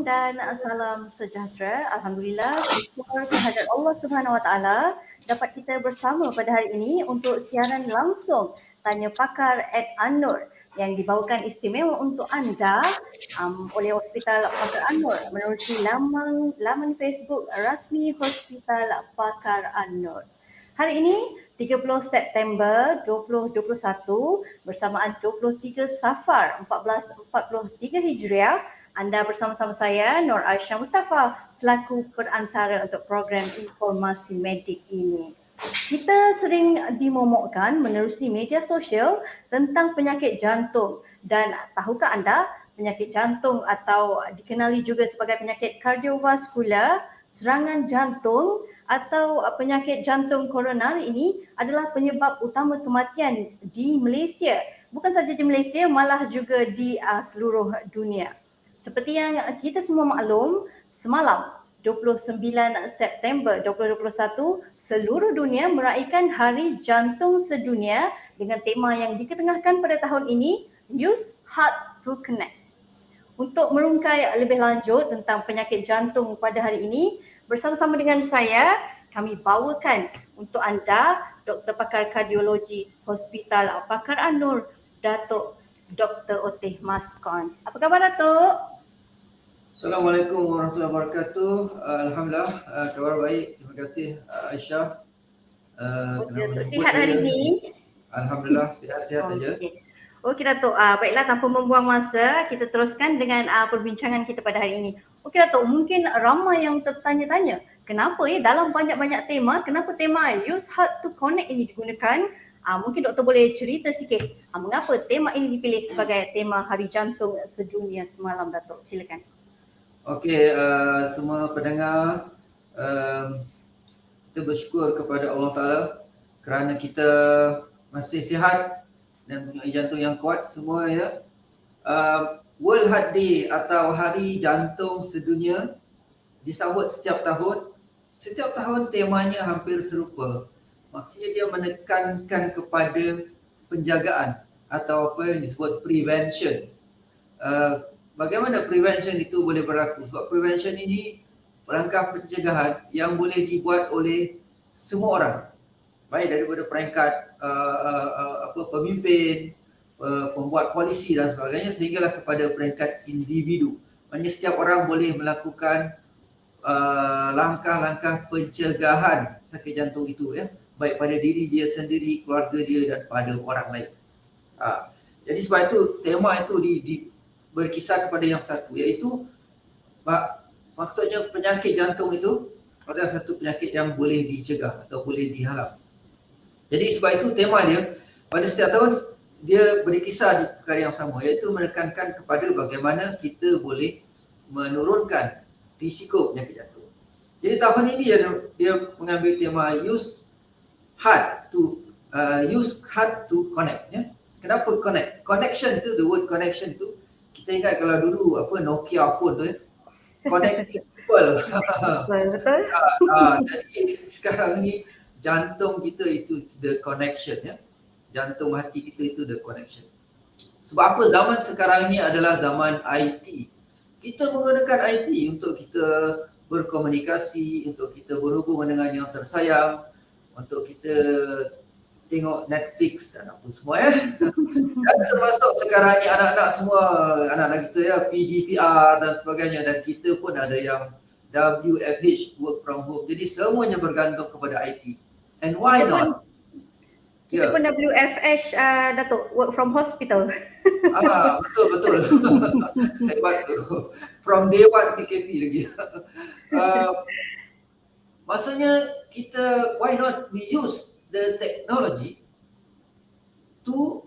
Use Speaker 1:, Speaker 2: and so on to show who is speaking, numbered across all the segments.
Speaker 1: dan salam sejahtera. Alhamdulillah, syukur kehadirat Allah Subhanahu Wa Taala dapat kita bersama pada hari ini untuk siaran langsung Tanya Pakar @An-Nur yang dibawakan istimewa untuk anda oleh Hospital Pakar An-Nur menerusi laman Facebook rasmi Hospital Pakar An-Nur. Hari ini 30 September 2021 bersamaan 23 Safar 1443 Hijriah, anda bersama-sama saya Nur Aisyah Mustafa selaku perantara untuk program informasi medik ini. Kita sering dimomokkan menerusi media sosial tentang penyakit jantung, dan tahukah anda penyakit jantung atau dikenali juga sebagai penyakit kardiovaskular, serangan jantung atau penyakit jantung koroner ini adalah penyebab utama kematian di Malaysia. Bukan saja di Malaysia, malah juga di seluruh dunia. Seperti yang kita semua maklum, semalam 29 September 2021, seluruh dunia meraihkan Hari Jantung Sedunia dengan tema yang diketengahkan pada tahun ini, Use Heart to Connect. Untuk merungkai lebih lanjut tentang penyakit jantung pada hari ini, bersama-sama dengan saya, kami bawakan untuk anda Doktor Pakar Kardiologi Hospital Pakar An-Nur, Datuk Dr. Oteh Maskon. Apa khabar, Datuk?
Speaker 2: Assalamualaikum warahmatullahi wabarakatuh. Alhamdulillah, kabar baik. Terima kasih Aisyah.
Speaker 1: Sihat hari ini?
Speaker 2: Alhamdulillah, sihat-sihat saja.
Speaker 1: Okey Datuk, baiklah tanpa membuang masa, kita teruskan dengan perbincangan kita pada hari ini. Okey Datuk, mungkin ramai yang tertanya-tanya, kenapa dalam banyak-banyak tema, kenapa tema Use Heart to Connect ini digunakan? Mungkin doktor boleh cerita sikit mengapa tema ini dipilih sebagai tema Hari Jantung Sedunia semalam, Datuk. Silakan.
Speaker 2: Okey, semua pendengar, kita bersyukur kepada Allah Ta'ala kerana kita masih sihat dan punya jantung yang kuat semua ya. World Heart Day atau Hari Jantung Sedunia disambut setiap tahun. Setiap tahun temanya hampir serupa. Maksudnya dia menekankan kepada penjagaan atau apa yang disebut prevention. Bagaimana prevention itu boleh berlaku? Sebab prevention ini langkah pencegahan yang boleh dibuat oleh semua orang. Baik daripada peringkat pemimpin, pembuat polisi dan sebagainya, sehinggalah kepada peringkat individu. Maksudnya setiap orang boleh melakukan langkah-langkah pencegahan sakit jantung itu ya, baik pada diri dia sendiri, keluarga dia dan pada orang lain. Jadi sebab itu tema itu berkisar kepada yang satu, iaitu maksudnya penyakit jantung itu adalah satu penyakit yang boleh dicegah atau boleh dihalau. Jadi sebab itu tema dia pada setiap tahun dia berkisar di perkara yang sama, iaitu menekankan kepada bagaimana kita boleh menurunkan risiko penyakit jantung. Jadi tahun ini dia mengambil tema Use Heart to Connect ya. Kenapa connect? Connection itu, the word connection itu, kita ingat kalau dulu Nokia phone tu ya. Connecting people.
Speaker 1: Betul.
Speaker 2: Jadi sekarang ni jantung kita itu the connection ya. Jantung hati kita itu the connection. Sebab apa? Zaman sekarang ini adalah zaman IT. Kita menggunakan IT untuk kita berkomunikasi, untuk kita berhubung dengan yang tersayang, untuk kita tengok Netflix dan apa semua ya. Dan termasuk sekarang ni anak-anak semua, anak-anak kita ya, PDPR dan sebagainya, dan kita pun ada yang WFH, work from home. Jadi semuanya bergantung kepada IT. And why not?
Speaker 1: Kita pun WFH, Datuk, work from hospital.
Speaker 2: Betul. Hebat tu. From day one PKP lagi. Maksudnya kita, why not we use the technology to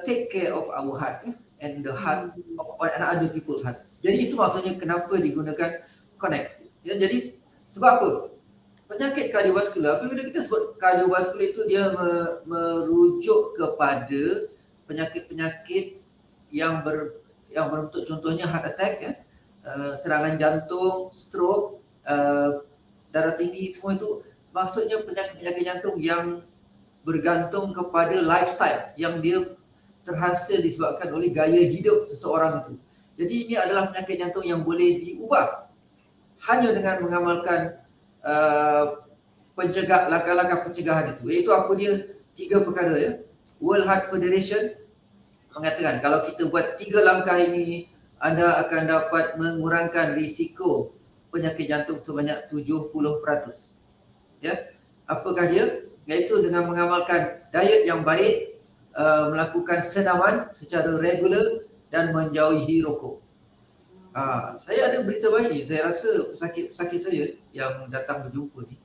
Speaker 2: take care of our heart and the heart of other people's hearts. Jadi itu maksudnya kenapa digunakan connect. Ya, jadi sebab apa? Penyakit kardiovaskular, apabila kita sebut kardiovaskular itu dia merujuk kepada penyakit-penyakit yang berbentuk, contohnya heart attack ya, serangan jantung, stroke, darah tinggi, semua itu maksudnya penyakit-penyakit jantung yang bergantung kepada lifestyle yang dia terhasil disebabkan oleh gaya hidup seseorang itu. Jadi ini adalah penyakit jantung yang boleh diubah hanya dengan mengamalkan langkah-langkah pencegahan itu. Iaitu apa dia? 3 perkara ya. World Heart Federation mengatakan kalau kita buat 3 langkah ini, anda akan dapat mengurangkan risiko penyakit jantung sebanyak 70%. Ya. Apakah dia? Iaitu dengan mengamalkan diet yang baik, melakukan senaman secara regular dan menjauhi rokok. Saya ada berita baik ni. Saya rasa pesakit saya yang datang berjumpa ni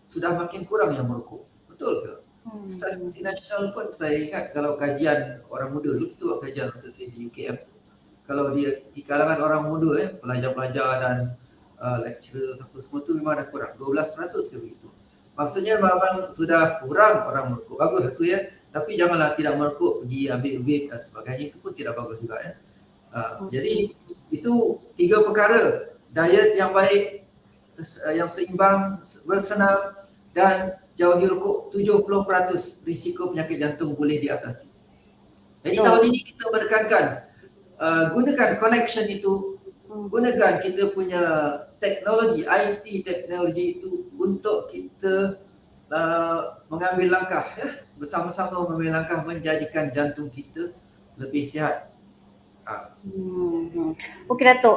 Speaker 2: sudah makin kurang yang merokok. Betul ke? Statistik nasional pun saya ingat kalau kajian orang muda dulu, itu kajian masa saya di UKM. Kalau dia di kalangan orang muda pelajar-pelajar dan lecturer semua tu memang dah kurang 12% ke begitu. Maksudnya memang sudah kurang orang merokok. Bagus satu ya. Tapi janganlah tidak merokok, pergi ambil vape dan sebagainya, itu pun tidak bagus juga ya. Jadi itu 3 perkara: diet yang baik, yang seimbang, bersenam dan jauhi rokok. 70% risiko penyakit jantung boleh diatasi. Jadi tahun ini kita menekankan gunakan connection itu, gunakan kita punya teknologi, IT teknologi itu untuk kita mengambil langkah ya, bersama-sama mengambil langkah menjadikan jantung kita lebih sihat.
Speaker 1: Okey Datuk,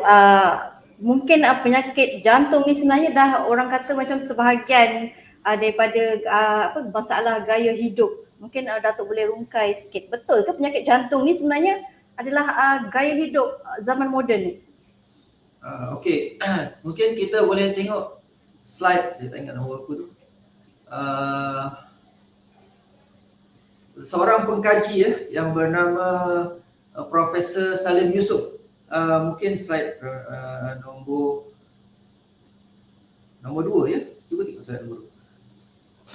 Speaker 1: mungkin penyakit jantung ni sebenarnya dah orang kata macam sebahagian daripada masalah gaya hidup. Mungkin Datuk boleh rungkai sikit. Betul ke penyakit jantung ni sebenarnya adalah gaya hidup zaman moden ni?
Speaker 2: Okey, mungkin kita boleh tengok slide. Saya tak ingat nombor aku tu. Seorang pengkaji yang bernama Profesor Salim Yusof. Mungkin slide nombor 2 ya. Cuba tengok slide nombor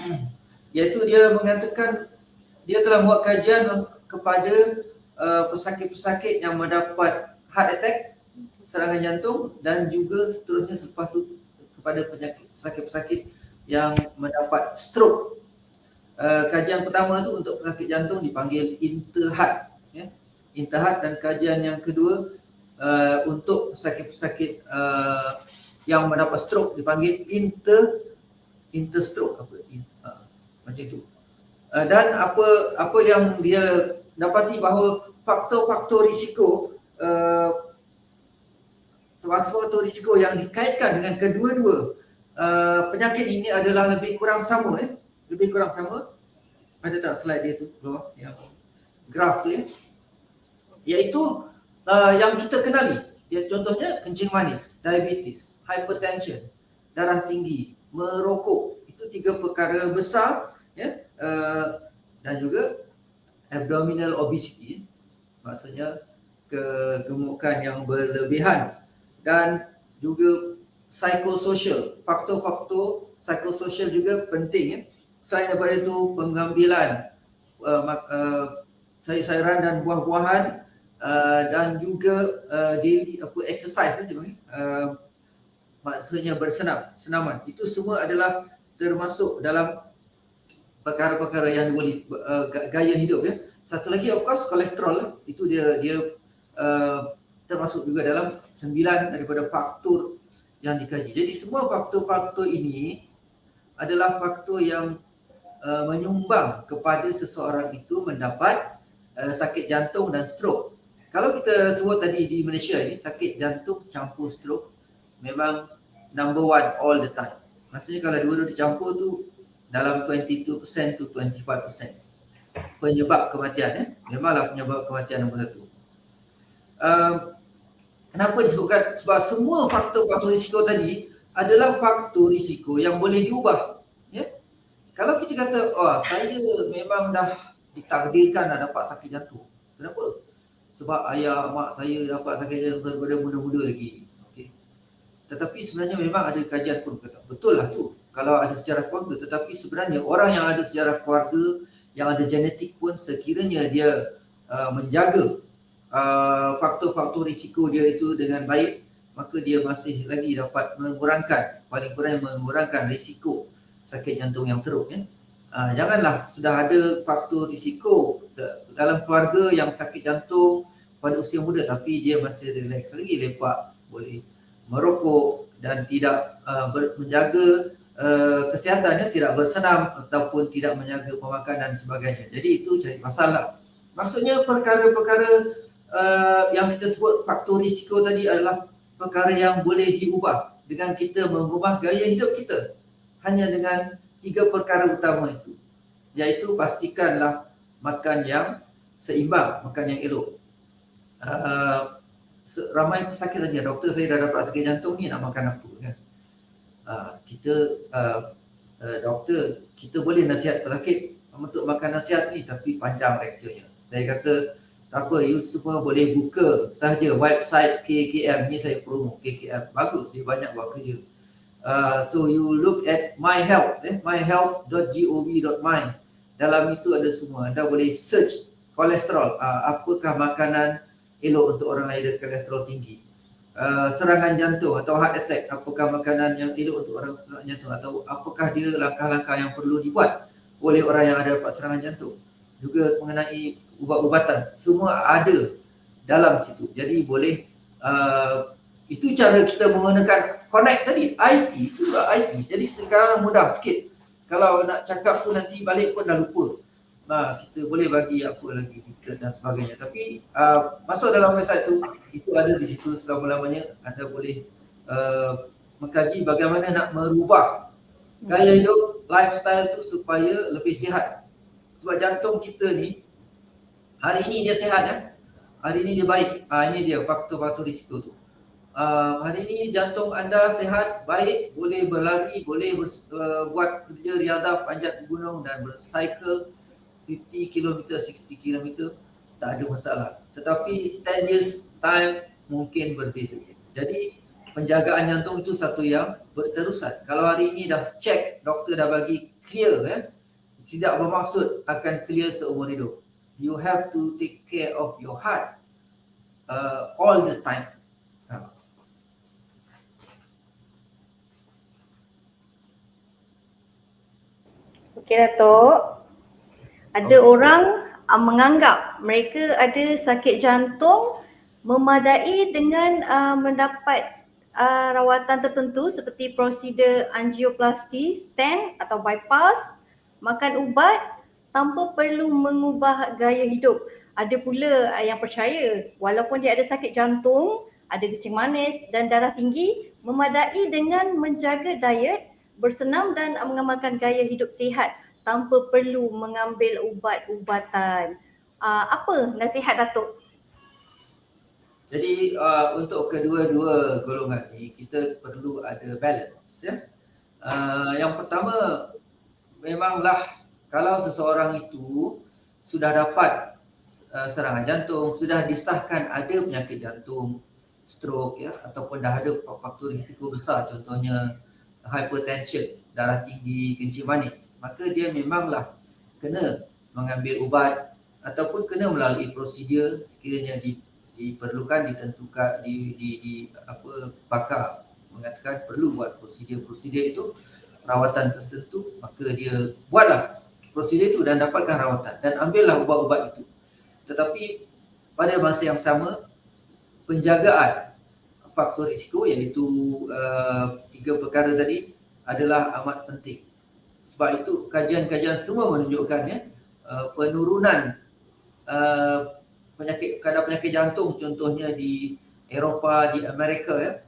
Speaker 2: 2. Iaitu dia mengatakan dia telah buat kajian kepada pesakit-pesakit yang mendapat heart attack, serangan jantung, dan juga seterusnya selepas itu kepada pesakit-pesakit yang mendapat stroke. Kajian pertama tu untuk pesakit jantung dipanggil Interheart ya. Interheart, dan kajian yang kedua untuk pesakit-pesakit yang mendapat stroke dipanggil interstroke macam itu. Dan apa yang dia dapati bahawa faktor-faktor risiko yang dikaitkan dengan kedua-dua penyakit ini adalah lebih kurang sama ya. Lebih kurang sama. Ada tak slide dia tu bawah yang graf tu ya. Iaitu yang kita kenali. Ya, contohnya kencing manis, diabetes, hypertension, darah tinggi, merokok. Itu 3 perkara besar ya. Dan juga abdominal obesity, maksudnya kegemukan yang berlebihan, dan juga psychosocial. Faktor-faktor psychosocial juga penting ya. Selain daripada itu, pengambilan sayur-sayuran dan buah-buahan, dan juga daily exercise maksudnya senaman. Itu semua adalah termasuk dalam perkara-perkara yang boleh gaya hidup ya. Satu lagi of course kolesterol, itu dia termasuk juga dalam 9 daripada faktor yang dikaji. Jadi semua faktor-faktor ini adalah faktor yang menyumbang kepada seseorang itu mendapat sakit jantung dan stroke. Kalau kita sebut tadi di Malaysia ini, sakit jantung campur stroke memang number 1 all the time. Maksudnya kalau dua-dua dicampur tu dalam 22% to 25% penyebab kematian ya. Memanglah penyebab kematian nombor 1. Kenapa disebutkan? Sebab semua faktor-faktor risiko tadi adalah faktor risiko yang boleh diubah ya. Kalau kita kata, saya memang dah ditakdirkan dah dapat sakit jantung. Kenapa? Sebab ayah, mak saya dapat sakit jantung daripada muda-muda lagi. Okay. Tetapi sebenarnya memang ada kajian pun kata, betul lah tu. Kalau ada sejarah keluarga, tetapi sebenarnya orang yang ada sejarah keluarga, yang ada genetik pun, sekiranya dia menjaga faktor-faktor risiko dia itu dengan baik, maka dia masih lagi dapat mengurangkan, paling kurang mengurangkan risiko sakit jantung yang teruk ya. Janganlah sudah ada faktor risiko dalam keluarga yang sakit jantung, pada usia muda tapi dia masih relax lagi, lepak, boleh merokok dan tidak menjaga kesihatannya, tidak bersenam ataupun tidak menjaga pemakanan dan sebagainya. Jadi itu cari masalah. Maksudnya perkara-perkara yang kita sebut faktor risiko tadi adalah perkara yang boleh diubah dengan kita mengubah gaya hidup kita hanya dengan 3 perkara utama itu, iaitu pastikanlah makan yang seimbang, makan yang elok. Ramai pesakit tanya, doktor saya dah dapat sakit jantung ni, nak makan apa kan? Doktor, kita boleh nasihat pesakit untuk makan nasihat ni tapi panjang lecturenya. Saya kata tak apa, you semua boleh buka sahaja website KKM ni, saya promo KKM, bagus, dia banyak buat kerja. So you look at my health, myhealth.gov.my. Dalam itu ada semua. Anda boleh search kolesterol, apakah makanan elok untuk orang yang ada kolesterol tinggi. Serangan jantung atau heart attack, apakah makanan yang elok untuk orang serangan jantung, atau apakah dia langkah-langkah yang perlu dibuat oleh orang yang ada dapat serangan jantung. Juga mengenai ubat-ubatan, semua ada dalam situ. Jadi boleh itu cara kita menggunakan connect tadi, IT, itu juga IT. Jadi sekarang mudah sikit. Kalau nak cakap tu nanti balik pun dah lupa. Kita boleh bagi apa lagi dan sebagainya. Tapi masuk dalam website tu, itu ada di situ selama-lamanya. Anda boleh mengkaji bagaimana nak merubah gaya hidup, lifestyle tu supaya lebih sihat. Sebab jantung kita ni hari ini dia sihat ya. Hari ini dia baik. Ini dia faktor-faktor risiko tu. Hari ini jantung anda sihat, baik, boleh berlari, boleh buat kerja riadah, panjat gunung dan bercycle 50 km, 60 km, tak ada masalah. Tetapi 10 years time mungkin berbeza. Jadi penjagaan jantung itu satu yang berterusan. Kalau hari ini dah check, doktor dah bagi clear ya, tidak bermaksud akan clear seumur hidup. You have to take care of your heart all the time.
Speaker 1: Okey Datuk. Ada orang menganggap mereka ada sakit jantung memadai dengan mendapat rawatan tertentu seperti prosedur angioplasti, stent atau bypass, makan ubat tanpa perlu mengubah gaya hidup. Ada pula yang percaya walaupun dia ada sakit jantung, ada kencing manis dan darah tinggi, memadai dengan menjaga diet, bersenam dan mengamalkan gaya hidup sihat tanpa perlu mengambil ubat-ubatan. Apa nasihat Datuk?
Speaker 2: Jadi untuk kedua-dua golongan ni kita perlu ada balance ya. Yang pertama, memanglah kalau seseorang itu sudah dapat serangan jantung, sudah disahkan ada penyakit jantung, stroke ya, ataupun dah ada faktor risiko besar, contohnya hypertension, darah tinggi, kencing manis, maka dia memanglah kena mengambil ubat ataupun kena melalui prosedur sekiranya diperlukan, ditentukan pakar mengatakan perlu buat prosedur itu, rawatan tertentu, maka dia buatlah prosedur itu dan dapatkan rawatan dan ambillah ubat-ubat itu. Tetapi pada masa yang sama, penjagaan faktor risiko iaitu 3 perkara tadi adalah amat penting. Sebab itu kajian-kajian semua menunjukkan ya, penurunan kadar penyakit jantung contohnya di Eropah, di Amerika ya,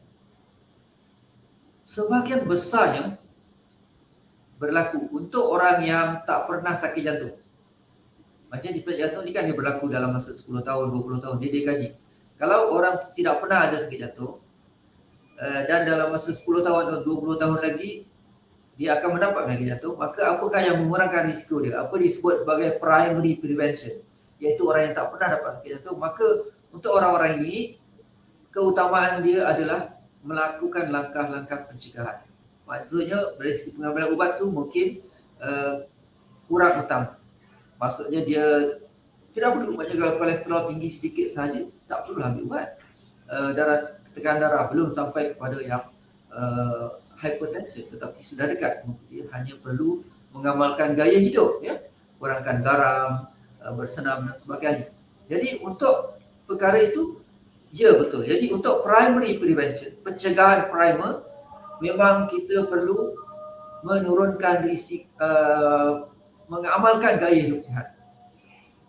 Speaker 2: sebahagian besarnya berlaku untuk orang yang tak pernah sakit jantung. Macam di sakit jantung ni kan dia berlaku dalam masa 10 tahun, 20 tahun, dia kaji. Kalau orang tidak pernah ada sakit jantung dan dalam masa 10 tahun atau 20 tahun lagi dia akan mendapat penyakit jantung, maka apakah yang mengurangkan risiko dia? Apa disebut sebagai primary prevention, iaitu orang yang tak pernah dapat sakit jantung. Maka untuk orang-orang ini, keutamaan dia adalah melakukan langkah-langkah pencegahan. Maksudnya dari segi pengambilan ubat tu mungkin kurang utama. Maksudnya dia tidak perlu menjaga kolesterol tinggi sedikit sahaja, tak perlu ambil ubat. Tekanan darah belum sampai kepada yang hypertension, tetapi sudah dekat. Dia hanya perlu mengamalkan gaya hidup ya, kurangkan garam, bersenam dan sebagainya. Jadi untuk perkara itu, ya betul. Jadi untuk primary prevention, pencegahan primer, memang kita perlu menurunkan risiko, mengamalkan gaya hidup sihat.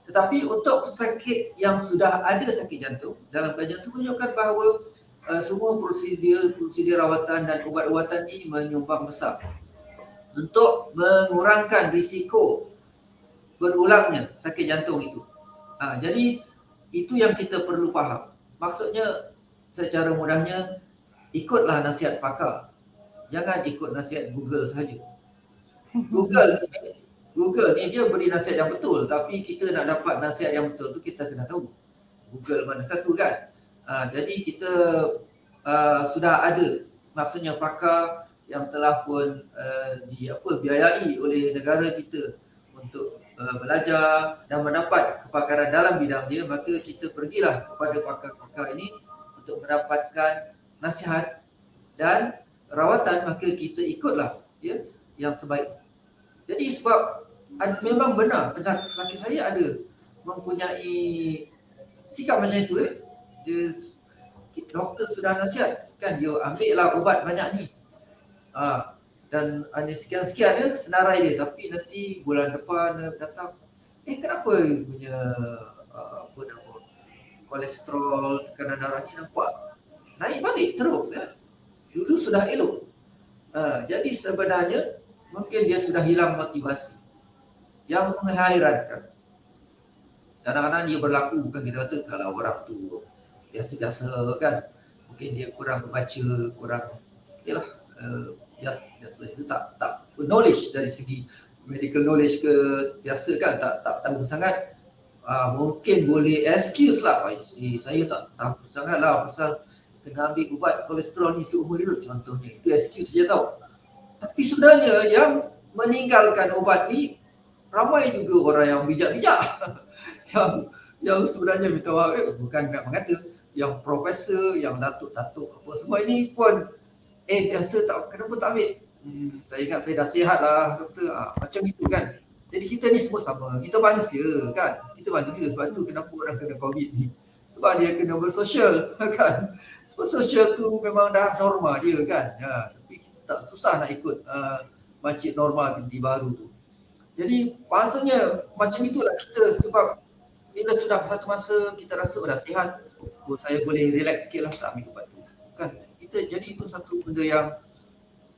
Speaker 2: Tetapi untuk pesakit yang sudah ada sakit jantung, dalam kajian itu menunjukkan bahawa semua prosedur rawatan dan ubat-ubatan ini menyumbang besar untuk mengurangkan risiko berulangnya sakit jantung itu. Jadi itu yang kita perlu faham. Maksudnya secara mudahnya, ikutlah nasihat pakar. Jangan ikut nasihat Google sahaja. Google ni dia beri nasihat yang betul, tapi kita nak dapat nasihat yang betul tu kita kena tahu Google mana satu kan. Jadi kita sudah ada, maksudnya pakar yang telah pun biayai oleh negara kita untuk belajar dan mendapat kepakaran dalam bidang dia, maka kita pergilah kepada pakar-pakar ini untuk mendapatkan nasihat dan rawatan, maka kita ikutlah ya yang sebaik. Jadi sebab memang benar laki saya ada mempunyai sikap macam itu dia, doktor sudah nasihat kan, dia ambil lah ubat banyak ni dan ada sekian-sekian dia senarai dia, tapi nanti bulan depan datang kenapa punya kolesterol, tekanan darah ni nampak naik balik terus ya. Dulu sudah elok. Jadi sebenarnya mungkin dia sudah hilang motivasi. Yang menghairankan, kadang-kadang dia berlaku, bukan kita kata kalau orang tu biasa-biasa kan, mungkin dia kurang membaca, kurang biasa itu tak knowledge dari segi medical knowledge ke biasa kan, tak tahu sangat. Mungkin boleh excuse lah, saya tak tahu sangat lah pasal kena ambil ubat kolesterol ni seumur hidup contohnya, itu excuse je tau. Tapi sebenarnya yang meninggalkan ubat ni ramai juga orang yang bijak-bijak yang sebenarnya minta maaf, bukan nak mengata yang profesor, yang datuk-datuk apa semua ini pun biasa tak, kenapa tak ambil? Saya ingat saya dah sihat lah doktor, macam itu kan. Jadi kita ni semua sama, kita manusia kan, kita manusia. Sebab tu kenapa orang kena COVID ni, sebab dia kena bersosial kan. Sebab sosial tu memang dah normal dia kan, tapi kita tak susah nak ikut macam normal di baru tu. Jadi maksudnya macam itulah kita, sebab bila sudah satu masa kita rasa dah sihat, saya boleh relax sikit lah, tak ambil ubat tu kan. Jadi itu satu benda yang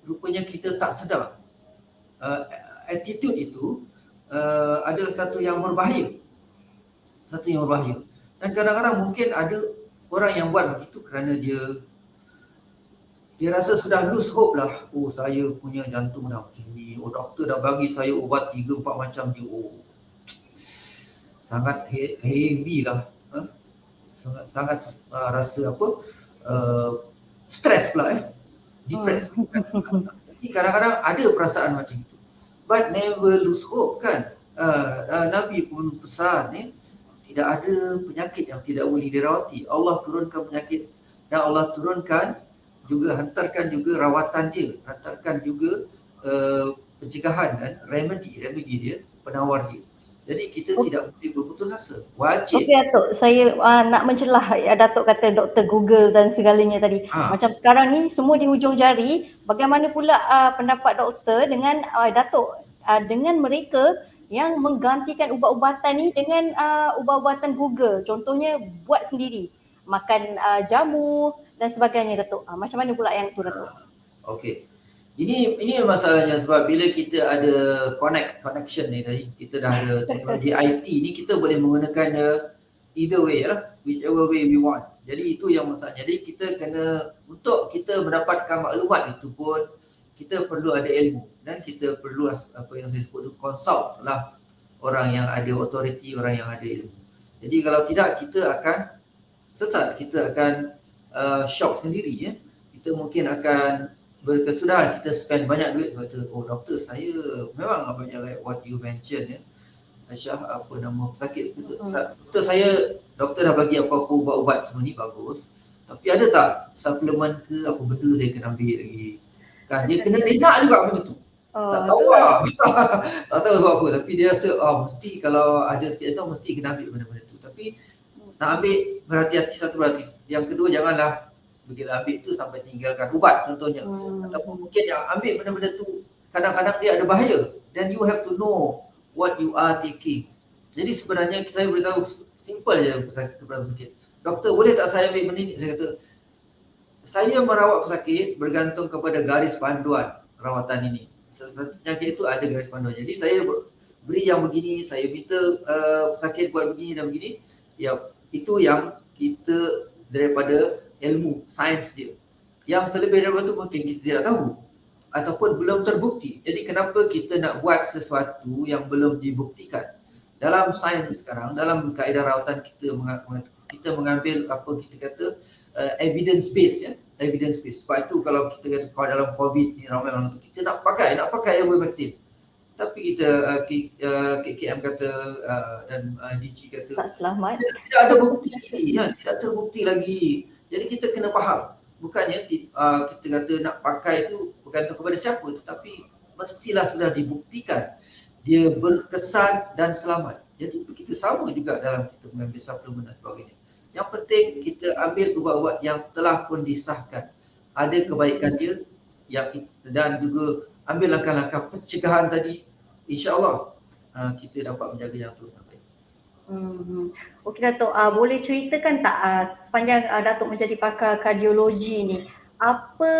Speaker 2: rupanya kita tak sedar. Attitude itu adalah satu yang berbahaya. Dan kadang-kadang mungkin ada orang yang buat begitu kerana dia rasa sudah lose hope lah. Saya punya jantung dah macam ni, doktor dah bagi saya ubat 3-4 macam je, sangat heavy lah, sangat rasa stres pula, depressed. Jadi kadang-kadang ada perasaan macam itu, but never lose hope kan. Nabi pun pesan tidak ada penyakit yang tidak boleh dirawati. Allah turunkan penyakit dan Allah turunkan juga, hantarkan juga rawatan dia, hantarkan juga pencegahan dan remedy dia, penawar dia. Jadi kita tidak boleh berputus asa, wajib.
Speaker 1: Okey Datuk, saya nak mencelah Datuk kata doktor Google dan segalanya tadi. Macam sekarang ni semua di hujung jari, bagaimana pula pendapat doktor dengan Datuk dengan mereka yang menggantikan ubat-ubatan ni dengan ubat-ubatan Google, contohnya buat sendiri, makan jamu dan sebagainya Datuk. Macam mana pula yang tu Datuk?
Speaker 2: Okey. Ini masalahnya, sebab bila kita ada connection ni tadi, kita dah ada teknologi IT ni, kita boleh menggunakan either way lah, whichever way we want. Jadi itu yang masalah. Jadi kita kena, untuk kita mendapatkan maklumat itu pun kita perlu ada ilmu, dan kita perlu apa yang saya sebut tu, consult lah orang yang ada authority, orang yang ada ilmu. Jadi kalau tidak, kita akan sesat, kita akan shock sendiri ya. Kita mungkin akan berkesudahan, kita spend banyak duit sebab tu, doktor saya memang banyak like what you mention ya, Aisyah, apa nama pesakit doktor saya, doktor dah bagi apa-apa ubat-ubat semua ni bagus, tapi ada tak suplemen ke apa benda saya kena ambil lagi kan, dia kena nak juga benda tu. Tak tahu lah tak tahu sebab apa, tapi dia rasa mesti kalau ada sikit tu mesti kena ambil benda-benda tu. Tapi Nak ambil berhati-hati, satu berhati. Yang kedua, janganlah bila ambil tu sampai tinggalkan ubat contohnya. Ataupun mungkin yang ambil benda-benda tu kadang-kadang dia ada bahaya. Then you have to know what you are taking. Jadi sebenarnya saya beritahu simple je kepada pesakit. Doktor, boleh tak saya ambil benda ni? Saya kata, saya merawat pesakit bergantung kepada garis panduan rawatan ini. Setiap penyakit itu ada garis panduan. Jadi saya beri yang begini, saya minta pesakit buat begini dan begini. Ya, itu yang kita daripada ilmu, sains dia. Yang selebih daripada itu mungkin kita tidak tahu ataupun belum terbukti. Jadi kenapa kita nak buat sesuatu yang belum dibuktikan? Dalam sains sekarang, dalam kaedah rawatan kita mengambil apa kita kata evidence base ya, evidence base. Sebab itu kalau kita kata kalau dalam COVID ni ramai orang tu kita nak pakai ivermectin. Tapi kita KKM kata dan DG kata
Speaker 1: tak selamat.
Speaker 2: Tidak ada bukti, ya, tidak terbukti lagi. Jadi kita kena faham. Bukannya kita kata nak pakai itu bergantung kepada siapa, tetapi mestilah sudah dibuktikan dia berkesan dan selamat. Jadi begitu sama juga dalam kita mengambil suplemen dan sebagainya. Yang penting kita ambil ubat-ubat yang telah pun disahkan. Ada kebaikan dia dan juga ambil langkah-langkah pencegahan tadi. InsyaAllah kita dapat menjaga jantung dengan baik.
Speaker 1: Okey Datuk, boleh ceritakan tak sepanjang Datuk menjadi pakar kardiologi ni, apa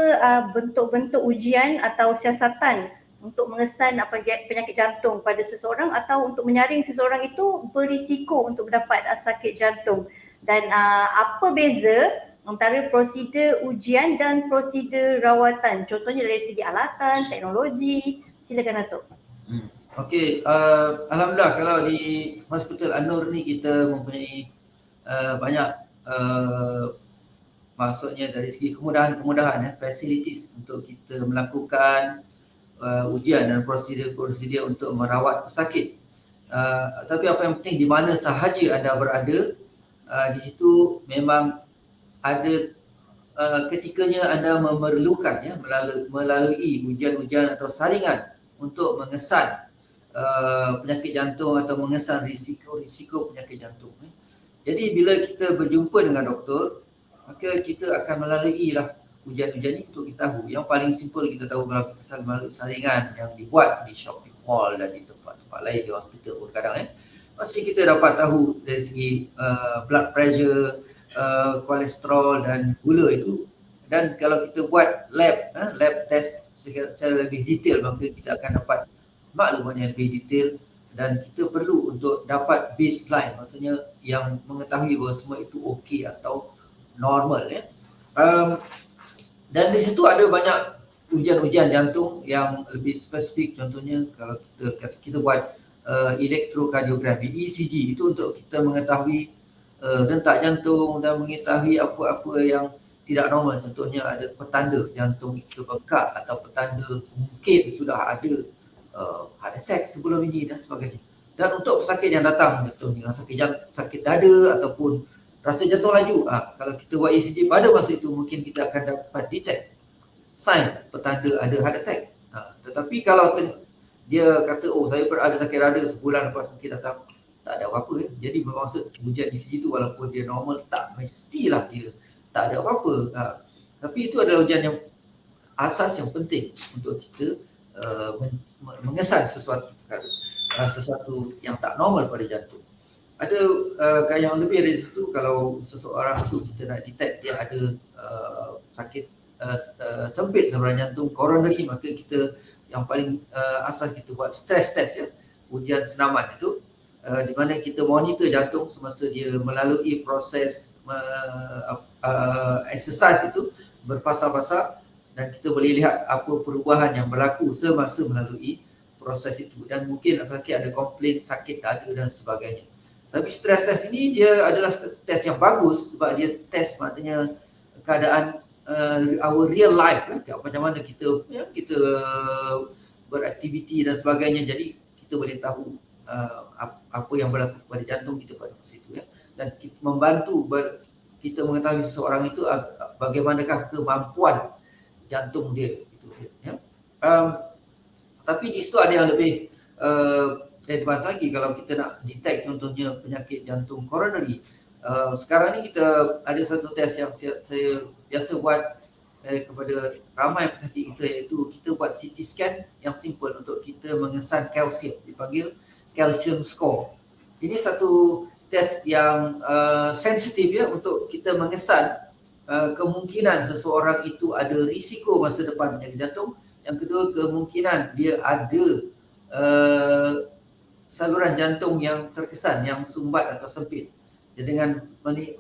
Speaker 1: bentuk-bentuk ujian atau siasatan untuk mengesan penyakit jantung pada seseorang atau untuk menyaring seseorang itu berisiko untuk mendapat sakit jantung, dan apa beza antara prosedur ujian dan prosedur rawatan, contohnya dari segi alatan, teknologi? Silakan Datuk.
Speaker 2: Okey, alhamdulillah kalau di Hospital An-Nur ni kita mempunyai banyak maksudnya dari segi kemudahan facilities untuk kita melakukan ujian dan prosedur untuk merawat pesakit. Tapi apa yang penting, di mana sahaja anda berada, di situ memang ada ketikanya anda memerlukan ya melalui ujian-ujian atau saringan untuk mengesan penyakit jantung atau mengesan risiko penyakit jantung. Jadi bila kita berjumpa dengan doktor, maka kita akan melalui lah ujian-ujian ini untuk kita tahu. Yang paling simple kita tahu kalau kita melalui saringan yang dibuat di shopping mall dan di tempat-tempat lain, di hospital pun kadang maksudnya kita dapat tahu dari segi blood pressure, kolesterol dan gula itu. Dan kalau kita buat lab test secara lebih detail, maka kita akan dapat maklumat yang lebih detail dan kita perlu untuk dapat baseline, maksudnya yang mengetahui bahawa semua itu okey atau normal ya. Dan di situ ada banyak ujian-ujian jantung yang lebih spesifik, contohnya kalau kita buat elektrokardiografi ECG, itu untuk kita mengetahui detak jantung dan mengetahui apa-apa yang tidak normal, contohnya ada petanda jantung itu bengkak atau petanda mungkin sudah ada heart attack sebelum ini dan sebagainya. Dan untuk pesakit yang datang contohnya dengan sakit dada ataupun rasa jantung laju, kalau kita buat ECG pada masa itu mungkin kita akan dapat detect sign petanda ada heart attack. Tetapi kalau dia kata saya ada sakit dada sebulan lepas mungkin datang, tak ada apa-apa. Jadi bermaksud ujian ECG itu walaupun dia normal, tak mestilah dia tak ada apa-apa. Tapi itu adalah ujian yang asas yang penting untuk kita mengesan sesuatu yang tak normal pada jantung. Ada yang lebih dari situ, kalau seseorang tu kita nak detect dia ada sakit sempit saluran jantung coronary, maka kita yang paling asas kita buat stress test ya, ujian senaman itu, di mana kita monitor jantung semasa dia melalui proses exercise itu berfasa-fasa, dan kita boleh lihat apa perubahan yang berlaku semasa melalui proses itu. Dan mungkin ada komplain sakit dada dan sebagainya. Tapi stress test ini dia adalah test yang bagus sebab dia test maknanya keadaan our real life macam mana kita beraktiviti dan sebagainya. Jadi kita boleh tahu apa yang berlaku pada jantung kita pada masa itu ya. Dan kita membantu kita mengetahui seseorang itu bagaimanakah kemampuan jantung dia itu ya. Tapi di situ ada yang lebih advance lagi. Kalau kita nak detect contohnya penyakit jantung coronary, Sekarang ni kita ada satu test yang saya biasa buat kepada ramai pesakit kita, iaitu kita buat CT scan yang simple untuk kita mengesan kalsium, dipanggil calcium score. Ini satu test yang sensitif ya untuk kita mengesan kemungkinan seseorang itu ada risiko masa depan penyakit jantung. Yang kedua, kemungkinan dia ada saluran jantung yang terkesan, yang sumbat atau sempit. Jadi dengan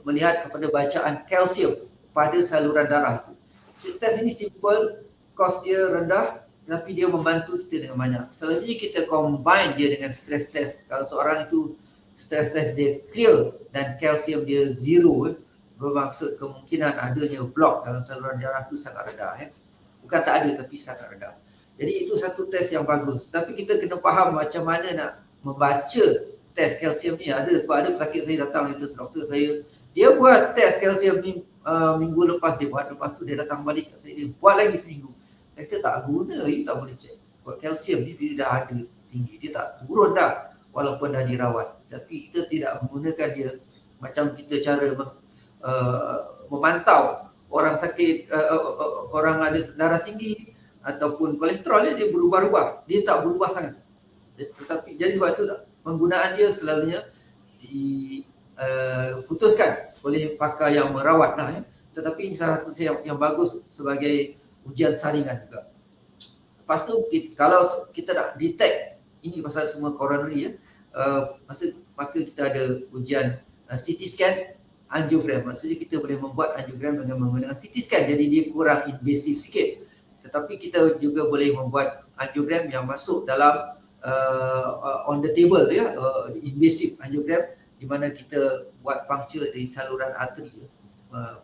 Speaker 2: melihat kepada bacaan kalsium pada saluran darah itu. Test ini simple, kos dia rendah, tapi dia membantu kita dengan banyak. Selanjutnya kita combine dia dengan stress test. Kalau seorang itu stress test dia clear dan kalsium dia zero, bermaksud kemungkinan adanya blok dalam saluran darah itu sangat rendah. Bukan tak ada, tapi sangat rendah. Jadi itu satu test yang bagus. Tapi kita kena faham macam mana nak membaca test kalsium ni. Ada sebab ada pesakit saya datang kata, doktor saya, dia buat test kalsium ni minggu lepas dia buat, lepas tu dia datang balik kat saya, dia buat lagi seminggu. Saya kata tak guna, you tak boleh cek. Buat kalsium ni bila dah ada tinggi, dia tak turun dah walaupun dah dirawat. Tapi kita tidak menggunakan dia macam kita cara memantau orang sakit, orang ada darah tinggi ataupun kolesterol dia berubah-ubah. Dia tak berubah sangat. Tetapi jadi sebab itu penggunaan dia selalunya diputuskan oleh pakar yang merawat lah. Tetapi ini salah satu yang bagus sebagai ujian saringan juga. Lepas tu kalau kita nak detect ini pasal semua coronary maka kita ada ujian CT scan, angiogram. Maksudnya kita boleh membuat angiogram dengan menggunakan CT scan, jadi dia kurang invasif sikit. Tetapi kita juga boleh membuat angiogram yang masuk dalam on the table ya, invasive angiogram, di mana kita buat puncture dari saluran arteri,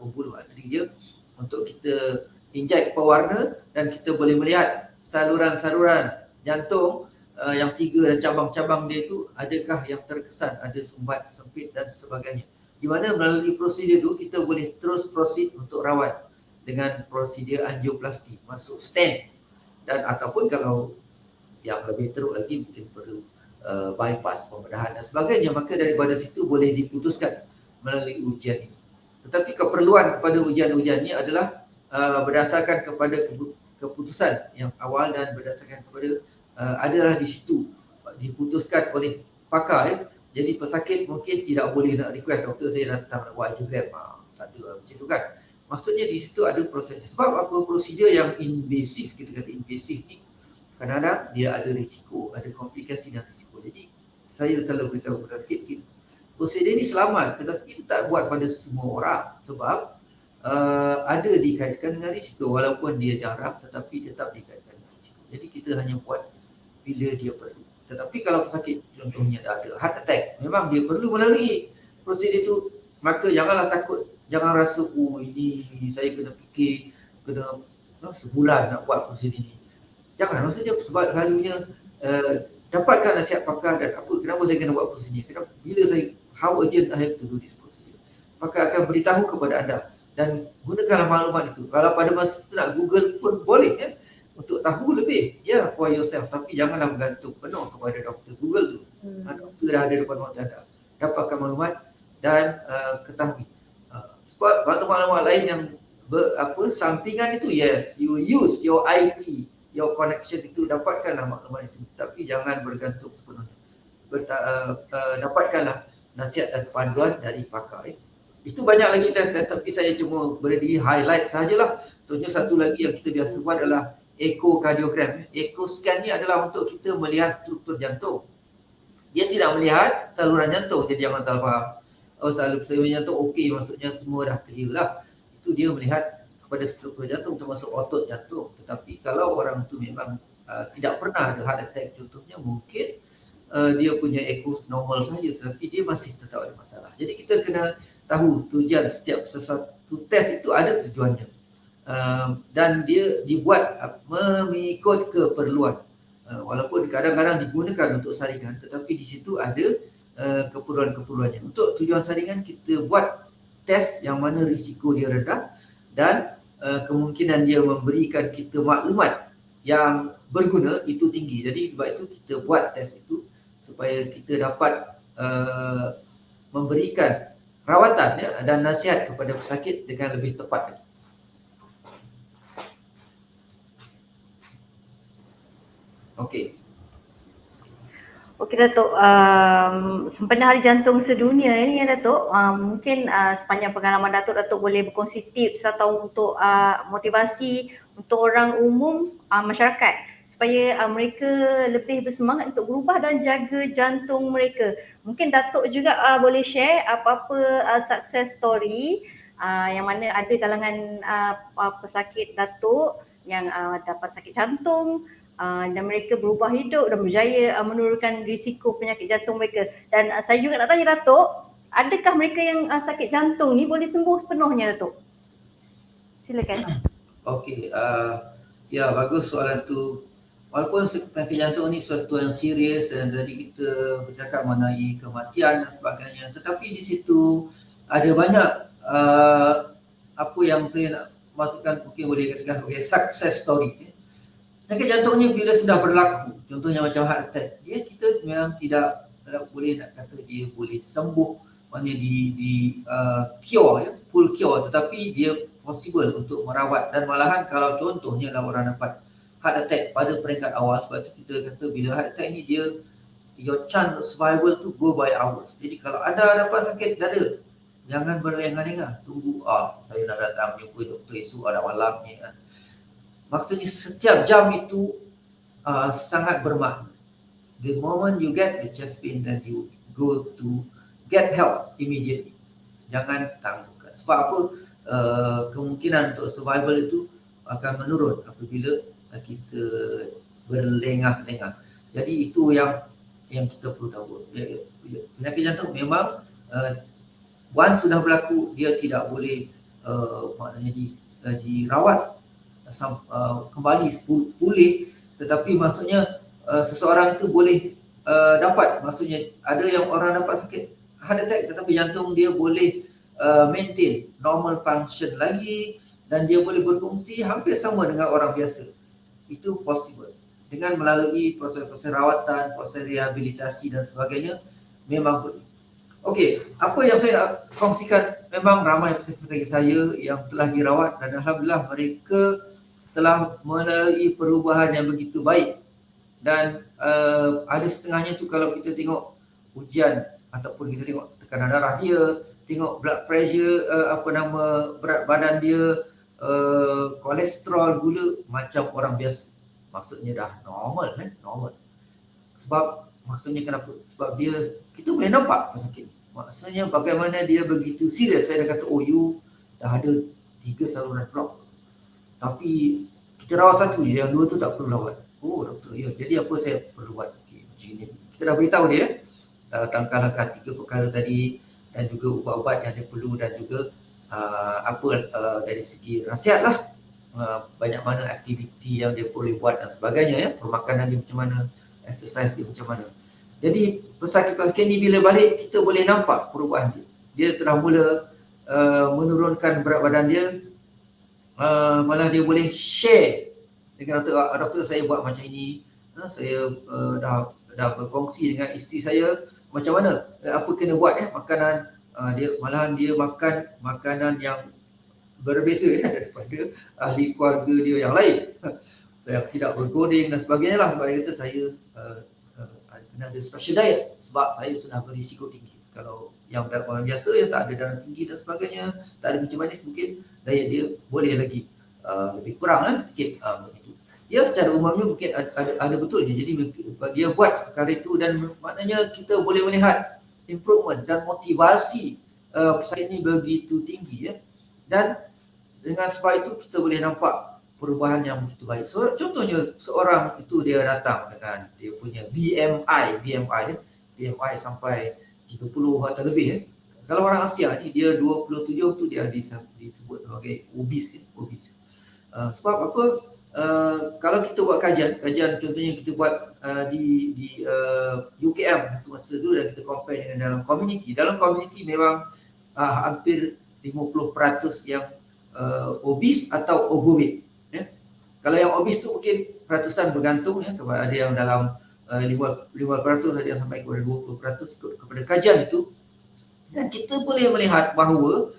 Speaker 2: pembuluh arteri dia, untuk kita inject pewarna dan kita boleh melihat saluran-saluran jantung yang 3 dan cabang-cabang dia itu adakah yang terkesan, ada sumbat, sempit dan sebagainya. Di mana melalui prosedur itu kita boleh terus proceed untuk rawat dengan prosedur angioplasti, masuk stent, dan ataupun kalau yang lebih teruk lagi mungkin perlu bypass, pembedahan dan sebagainya, maka daripada situ boleh diputuskan melalui ujian ini. Tetapi keperluan kepada ujian-ujian ini adalah berdasarkan kepada keputusan yang awal dan berdasarkan kepada adalah di situ diputuskan oleh pakar. Jadi pesakit mungkin tidak boleh nak request, doktor saya datang nak buat angiogram, tak ada macam tu kan. Maksudnya di situ ada prosedur. Sebab apa? Prosedur yang invasif, kita kata invasif ni, kadang-kadang dia ada risiko, ada komplikasi dan risiko. Jadi saya selalu beritahu kepada pesakit, prosedur ni selamat, tetapi kita tak buat pada semua orang sebab ada dikaitkan dengan risiko. Walaupun dia jarang, tetapi tetap dikaitkan dengan risiko. Jadi kita hanya buat bila dia perlu. Tetapi kalau pesakit contohnya ada heart attack, memang dia perlu melalui prosedur itu, maka janganlah takut, jangan rasa ini saya kena fikir, kena sebulan nak buat prosedur ini. Jangan, maksudnya sebab selalunya dapatkan nasihat pakar dan kenapa saya kena buat prosedur ini, kenapa, bila saya, how urgent I have to do this procedure. Pakar akan beritahu kepada anda dan gunakanlah maklumat itu. Kalau pada masa itu nak Google pun boleh ya, untuk tahu lebih ya, for yourself. Tapi janganlah bergantung penuh kepada doktor. Google tu, doktor dah ada depan mata anda, dapatkan maklumat dan ketahui. Sebab maklumat-maklumat lain yang sampingan itu, yes, you use your IT, your connection itu, dapatkanlah maklumat itu, tapi jangan bergantung sepenuhnya. Dapatkanlah nasihat dan panduan dari pakar. Itu banyak lagi tes-tes, tapi saya cuma beri highlight sahajalah. Contohnya satu lagi yang kita biasa buat adalah ekokardiogram. Echo scan ni adalah untuk kita melihat struktur jantung. Dia tidak melihat saluran jantung, jadi jangan salah faham. Saluran jantung okey, maksudnya semua dah clear lah. Itu dia melihat kepada struktur jantung, termasuk otot jantung. Tetapi kalau orang tu memang tidak pernah ada heart attack contohnya, mungkin dia punya echo normal saja, tetapi dia masih tetap ada masalah. Jadi kita kena tahu tujuan setiap sesuatu tes itu ada tujuannya. Dan dia dibuat mengikut keperluan. Walaupun kadang-kadang digunakan untuk saringan, tetapi di situ ada keperluan-keperluannya. Untuk tujuan saringan kita buat tes yang mana risiko dia rendah dan kemungkinan dia memberikan kita maklumat yang berguna itu tinggi. Jadi sebab itu kita buat tes itu supaya kita dapat memberikan rawatan ya, dan nasihat kepada pesakit dengan lebih tepat. Okey.
Speaker 1: Okey Datuk, sempena Hari Jantung Sedunia ini ya Datuk, mungkin sepanjang pengalaman Datuk, Datuk boleh berkongsi tips atau untuk motivasi untuk orang umum masyarakat supaya mereka lebih bersemangat untuk berubah dan jaga jantung mereka. Mungkin Datuk juga boleh share apa-apa success story yang mana ada kalangan pesakit Datuk yang dapat sakit jantung dan mereka berubah hidup dan berjaya menurunkan risiko penyakit jantung mereka. Dan saya juga nak tanya Datuk, adakah mereka yang sakit jantung ni boleh sembuh sepenuhnya Datuk? Silakan.
Speaker 2: Okey, ya bagus soalan tu. Walaupun penyakit jantung ni sesuatu yang serius dan tadi kita bercakap mengenai kematian dan sebagainya, tetapi di situ ada banyak apa yang saya nak masukkan, mungkin boleh katakan sebagai success story. Penyakit jantung ni bila sudah berlaku, contohnya macam heart attack, kita memang tidak boleh nak kata dia boleh sembuh, maknanya di cure ya, full cure, tetapi dia possible untuk merawat. Dan malahan kalau contohnya kalau orang dapat heart attack pada peringkat awal, sebab itu kita kata bila heart attack ni dia your chance of survival tu go by hours. Jadi kalau ada dapat sakit dada, jangan berlengah-lengah, tunggu saya nak datang jumpa doktor esok ada malam ni. Maksudnya setiap jam itu sangat bermakna. The moment you get the chest pain, then you go to get help immediately. Jangan tangguhkan. Sebab apa? Kemungkinan untuk survival itu akan menurun apabila kita berlengah-lengah. Jadi itu yang kita perlu tahu. Penyakit jantung memang once sudah berlaku, dia tidak boleh maknanya dirawat kembali pulih, tetapi maksudnya seseorang itu boleh dapat, maksudnya ada yang orang dapat sakit heart attack tetapi jantung dia boleh maintain normal function lagi dan dia boleh berfungsi hampir sama dengan orang biasa. Itu possible dengan melalui proses-proses rawatan, proses rehabilitasi dan sebagainya, memang boleh. Okey, apa yang saya nak kongsikan, memang ramai pesakit-pesakit saya yang telah dirawat dan alhamdulillah mereka telah melalui perubahan yang begitu baik. Dan ada setengahnya tu kalau kita tengok ujian ataupun kita tengok tekanan darah dia, tengok blood pressure, berat badan dia, kolesterol, gula, macam orang biasa. Maksudnya dah normal normal. Sebab maksudnya kenapa? Sebab kita boleh nampak pesakit. Maksudnya bagaimana dia begitu serius. Saya dah kata you dah ada 3 saluran blok, tapi kita rawat satu je, yang 2 tu tak perlu rawat. Doktor, ya. Jadi apa saya perlu buat? Macam ni. Kita dah beritahu dia langkah-langkah 3 perkara tadi dan juga ubat-ubat yang dia perlu dan juga dari segi nasihat lah, banyak mana aktiviti yang dia boleh buat dan sebagainya ya, permakanan dia macam mana, exercise dia macam mana. Jadi pesakit-pesakit ni bila balik kita boleh nampak perubahan dia. Dia telah mula menurunkan berat badan dia, malah dia boleh share dengan doktor saya buat macam ini, saya dah berkongsi dengan isteri saya macam mana, apa kena buat makanan, dia makan makanan yang berbeza daripada ahli keluarga dia yang lain, yang tidak bergoreng dan sebagainya lah. Sebab dia kata saya kena ada special diet sebab saya sudah berisiko tinggi. Kalau yang orang biasa yang tak ada darah tinggi dan sebagainya, tak ada kencing manis, mungkin diet dia boleh lagi lebih kurang sikit begitu. Ya, secara umumnya mungkin ada betulnya. Jadi dia buat perkara itu dan maknanya kita boleh melihat improvement dan motivasi pesakit ini begitu tinggi ya. Dan dengan sebab itu kita boleh nampak perubahan yang begitu baik. So, contohnya seorang itu dia datang dengan dia punya BMI sampai 30 atau lebih Kalau orang Asia ni dia 27 tu dia disebut sebagai obese. Sebab apa? Kalau kita buat kajian contohnya kita buat di UKM tu masa dulu dan kita compare dengan dalam community memang hampir 50% yang obese atau overweight ya. Kalau yang obese tu mungkin peratusan bergantung ya, ada yang dalam 5%, ada yang sampai kepada 20% kepada kajian itu Dan kita boleh melihat bahawa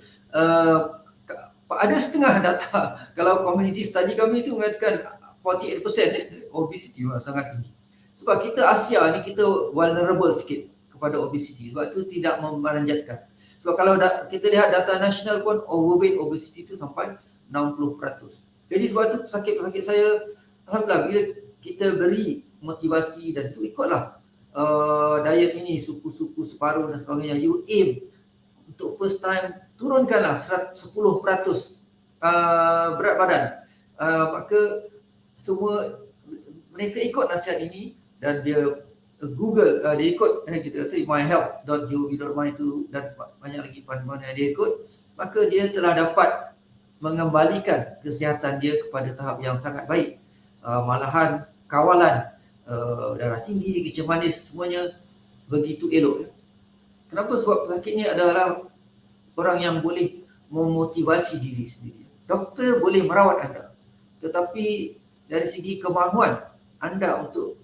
Speaker 2: ada setengah data, kalau community study kami itu mengatakan 48% obesity sangat tinggi. Sebab kita Asia ni kita vulnerable sikit kepada obesity, sebab itu tidak memanjatkan. Sebab kalau kita lihat data nasional pun overweight obesity itu sampai 60%. Jadi sebab itu pesakit-pesakit saya, alhamdulillah bila kita beri motivasi dan itu ikutlah diet ini, suku-suku separuh dan sebagainya, you aim untuk first time turunkanlah 10% berat badan, maka semua mereka ikut nasihat ini dan dia Google, dia ikut kita kata myhealth.gov.my itu dan banyak lagi panduan yang dia ikut, maka dia telah dapat mengembalikan kesihatan dia kepada tahap yang sangat baik. Malahan kawalan darah tinggi, kecil manis, semuanya begitu elok. Kenapa? Sebab pesakit ni adalah orang yang boleh memotivasi diri sendiri. Doktor boleh merawat anda, tetapi dari segi kemahuan anda untuk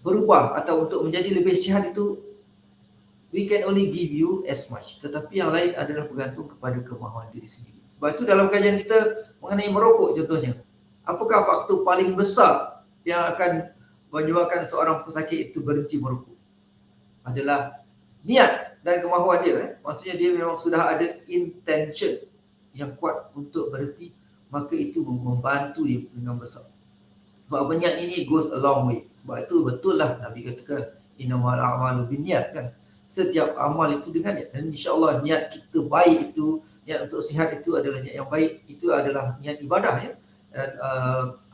Speaker 2: berubah atau untuk menjadi lebih sihat itu, we can only give you as much. Tetapi yang lain adalah bergantung kepada kemahuan diri sendiri. Sebab itu dalam kajian kita mengenai merokok contohnya, apakah faktor paling besar yang akan menyebabkan seorang pesakit itu berhenti merokok? Adalah niat dan kemahuan dia. Maksudnya dia memang sudah ada intention yang kuat untuk berhenti, maka itu membantu dia dengan besar. Sebab niat ini goes a long way. Sebab itu betul lah Nabi katakan innamal a'malu binniyat kan. Setiap amal itu dengan niat, dan insya-Allah niat kita baik itu, niat untuk sihat itu adalah niat yang baik, itu adalah niat ibadah ya, dan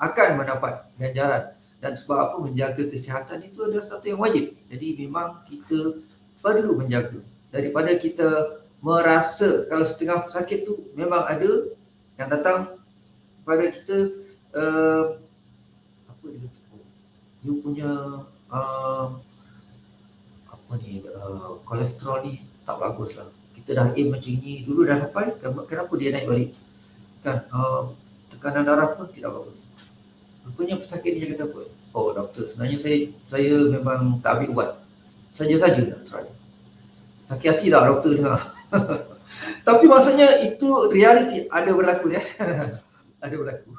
Speaker 2: akan mendapat ganjaran. Dan sebab apa? Menjaga kesihatan itu adalah satu yang wajib. Jadi memang kita perlu menjaga, daripada kita merasa kalau setengah pesakit tu memang ada yang datang pada kita apa dia kata, you punya kolesterol ni tak bagus lah, kita dah aim macam ni, dulu dah sampai, kenapa dia naik balik kan, tekanan darah pun tidak bagus. Rupanya pesakit ni kata apa, oh doktor, sebenarnya saya memang tak ambil ubat, saja-saja nak try. Sakit hati tak doktor dengar. Tapi maksudnya itu reality, ada berlaku ya. Ada berlaku.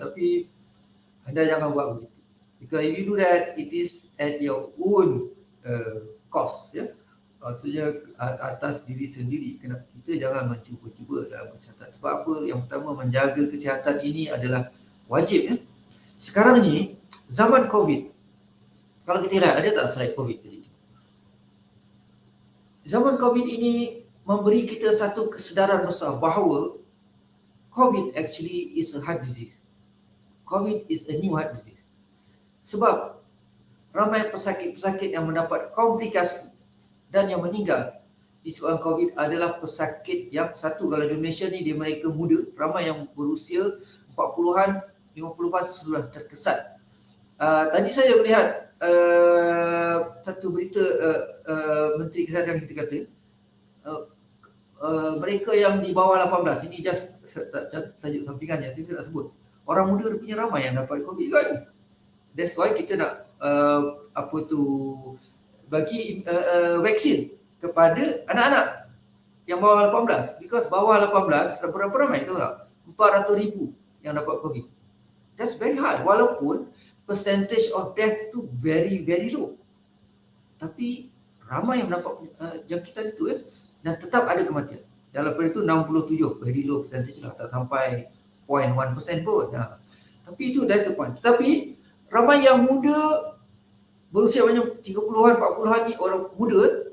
Speaker 2: Tapi anda jangan buat begitu. Because if you do that, it is at your own cost ya. Maksudnya atas diri sendiri. Kita jangan mencuba-cuba dalam kesihatan. Sebab apa? Yang pertama, menjaga kesihatan ini adalah wajib ya. Sekarang ni zaman COVID, kalau kita lihat ada tak slide COVID tadi? Zaman COVID ini memberi kita satu kesedaran besar bahawa COVID actually is a heart disease. COVID is a new heart disease. Sebab ramai pesakit-pesakit yang mendapat komplikasi dan yang meninggal disebabkan COVID adalah pesakit yang satu, kalau di Malaysia ni dia mereka muda, ramai yang berusia 40-an, 50-an sudah terkesan. Tadi saya melihat satu berita Menteri Kesihatan kita kata mereka yang di bawah 18, ini just tajuk sampingannya, dia tidak sebut. Orang muda punya ramai yang dapat COVID kan. That's why kita nak bagi vaksin kepada anak-anak yang bawah 18, because bawah 18 berapa ramai tahu tak? 400,000 yang dapat COVID. That's very high, walaupun percentage of death tu very very low, tapi ramai yang dapat jangkitan itu dan tetap ada kematian. Dalam pada itu 67, very low percentage lah, tak sampai 0.1% pun. Tapi itu that's the point. Tapi ramai yang muda berusia banyak 30-an, 40-an ni orang muda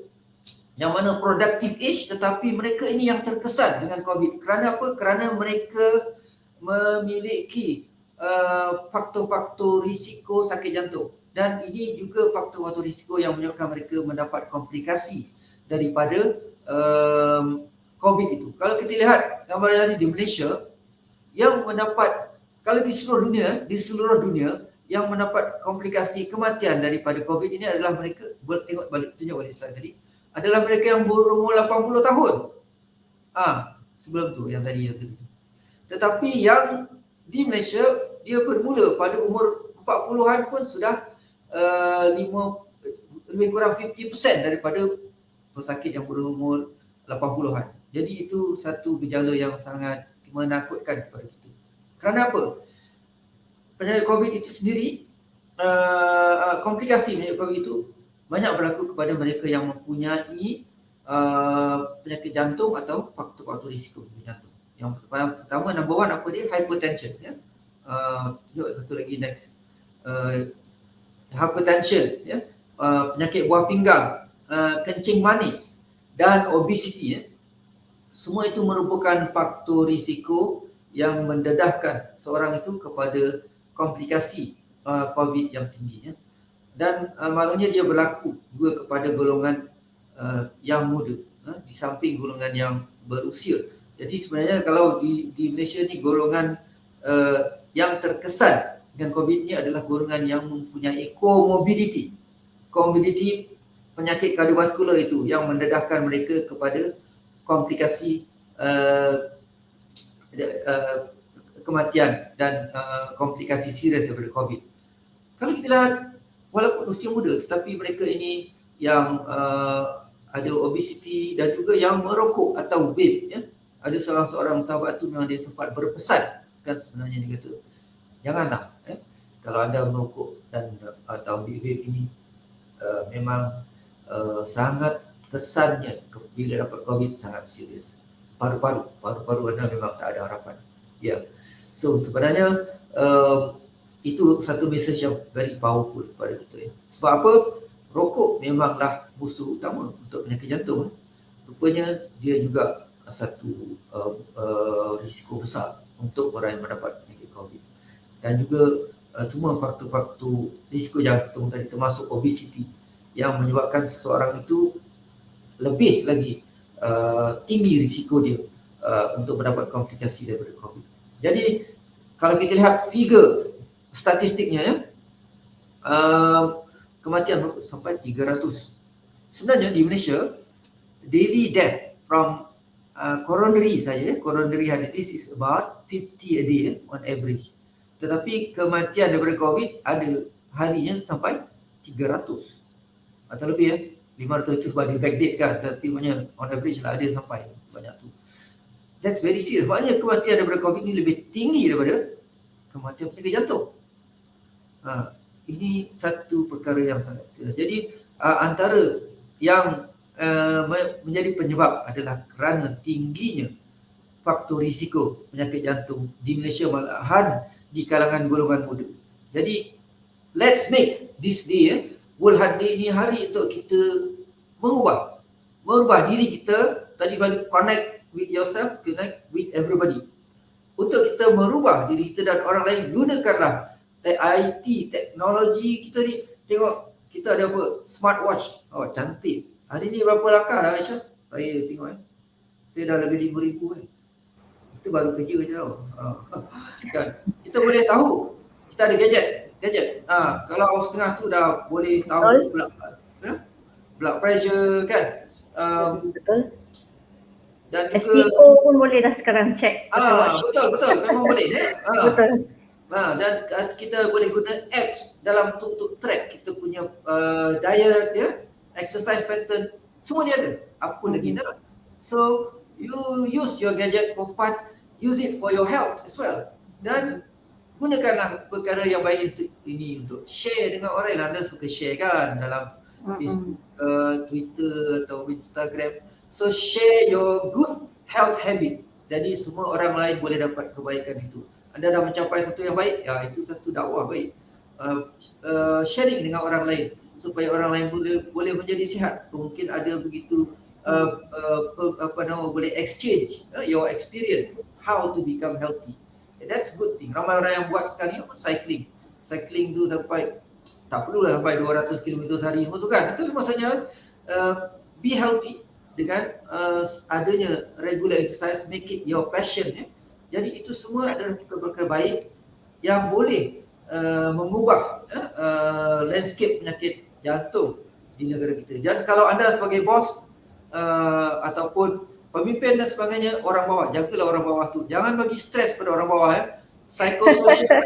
Speaker 2: yang mana productive age, tetapi mereka ini yang terkesan dengan COVID. Kerana apa? Kerana mereka memiliki faktor-faktor risiko sakit jantung, dan ini juga faktor-faktor risiko yang menyebabkan mereka mendapat komplikasi daripada COVID itu. Kalau kita lihat gambar tadi di Malaysia, yang mendapat, kalau di seluruh dunia yang mendapat komplikasi kematian daripada COVID ini adalah mereka, tengok balik, tunjuk balik slide tadi, adalah mereka yang berumur 80 tahun. Sebelum tu yang tadi yang tadi. Tetapi yang di Malaysia dia bermula pada umur 40-an pun sudah lebih kurang 50% daripada pesakit yang berumur 80-an. Jadi itu satu gejala yang sangat menakutkan kepada kita. Kerana apa? Penyakit COVID itu sendiri, komplikasi penyakit COVID itu banyak berlaku kepada mereka yang mempunyai penyakit jantung atau faktor-faktor risiko penyakit jantung. Yang pertama, number one apa dia? Hypertension. Ya. Tunjuk satu lagi next. Hypertension, ya. Penyakit buah pinggang, kencing manis dan obesity. Ya. Semua itu merupakan faktor risiko yang mendedahkan seorang itu kepada komplikasi COVID yang tinggi. Ya. Dan maknanya dia berlaku juga kepada golongan yang muda, di samping golongan yang berusia. Jadi sebenarnya kalau di Malaysia ni golongan yang terkesan dengan COVID ni adalah golongan yang mempunyai comorbidity. Comorbidity penyakit kardiovaskular itu yang mendedahkan mereka kepada komplikasi kematian dan komplikasi serius daripada COVID. Kalau kita lihat, walaupun usia muda tetapi mereka ini yang ada obesity dan juga yang merokok atau vape. Ya. Ada salah seorang sahabat tu memang dia sempat berpesan, kan sebenarnya dia kata, janganlah kalau anda merokok dan atau vape ini memang sangat kesannya bila dapat COVID sangat serius. Paru-paru anda memang tak ada harapan. Ya. So sebenarnya itu satu message yang very powerful kepada kita. Ya. Sebab apa? Rokok memanglah musuh utama untuk penyakit jantung. Rupanya dia juga satu risiko besar untuk orang yang mendapat penyakit COVID. Dan juga semua faktor-faktor risiko jantung tadi termasuk obesity yang menyebabkan seseorang itu lebih lagi tinggi risiko dia untuk mendapat komplikasi daripada COVID. Jadi kalau kita lihat figure statistiknya, ya, kematian sampai 300. Sebenarnya di Malaysia, daily death from coronary saja, coronary heart disease is about 50 a day on average. Tetapi kematian daripada COVID ada harinya sampai 300 atau lebih, ya. 500 itu sebab di backdate kan, tapi maknanya on average lah ada sampai banyak tu. That's very serious. Maknanya kematian daripada COVID ni lebih tinggi daripada kematian penyakit jantung. Ini satu perkara yang sangat serius. Jadi antara yang menjadi penyebab adalah kerana tingginya faktor risiko penyakit jantung di Malaysia, malahan di kalangan golongan muda. Jadi let's make this day, World Heart Day ni hari untuk kita mengubah diri kita. Tadi bagi connect with yourself, connect with everybody. Untuk kita merubah diri kita dan orang lain, gunakanlah IT, teknologi kita ni. Tengok kita ada apa? Smartwatch. Oh, cantik. Hari ni berapa langkah dah, Aisyah? Saya tengok saya dah lebih 5,000 kan. Kita baru kerja je tau. Kan? Kita boleh tahu. Kita ada gadget. Kalau setengah tu dah boleh tahu blood pressure kan.
Speaker 1: Betul.
Speaker 2: Dan
Speaker 1: SPO pun boleh dah sekarang check.
Speaker 2: Betul. Memang boleh.
Speaker 1: Betul.
Speaker 2: Dan kita boleh guna apps dalam untuk track kita punya diet, ya, exercise pattern, semua dia ada. Apa lagi nak? So you use your gadget for fun, use it for your health as well. Dan gunakanlah perkara yang baik ini untuk share dengan orang lain. Anda suka share kan dalam Facebook, Twitter atau Instagram. So share your good health habit. Jadi semua orang lain boleh dapat kebaikan itu. Anda dah mencapai satu yang baik, ya itu satu dakwah baik. Sharing dengan orang lain supaya orang lain boleh menjadi sihat. Mungkin ada begitu boleh exchange your experience how to become healthy. That's good thing. Ramai orang yang buat sekali cycling tu sampai tak perlulah sampai 200 km sehari semua tu kan. Itu maksudnya be healthy dengan adanya regular exercise, make it your passion, ya. Jadi itu semua adalah perkara baik yang boleh mengubah landscape penyakit jantung di negara kita. Dan kalau anda sebagai bos ataupun pemimpin dan sebagainya, orang bawah, jagalah orang bawah tu. Jangan bagi stres pada orang bawah. Psychosocial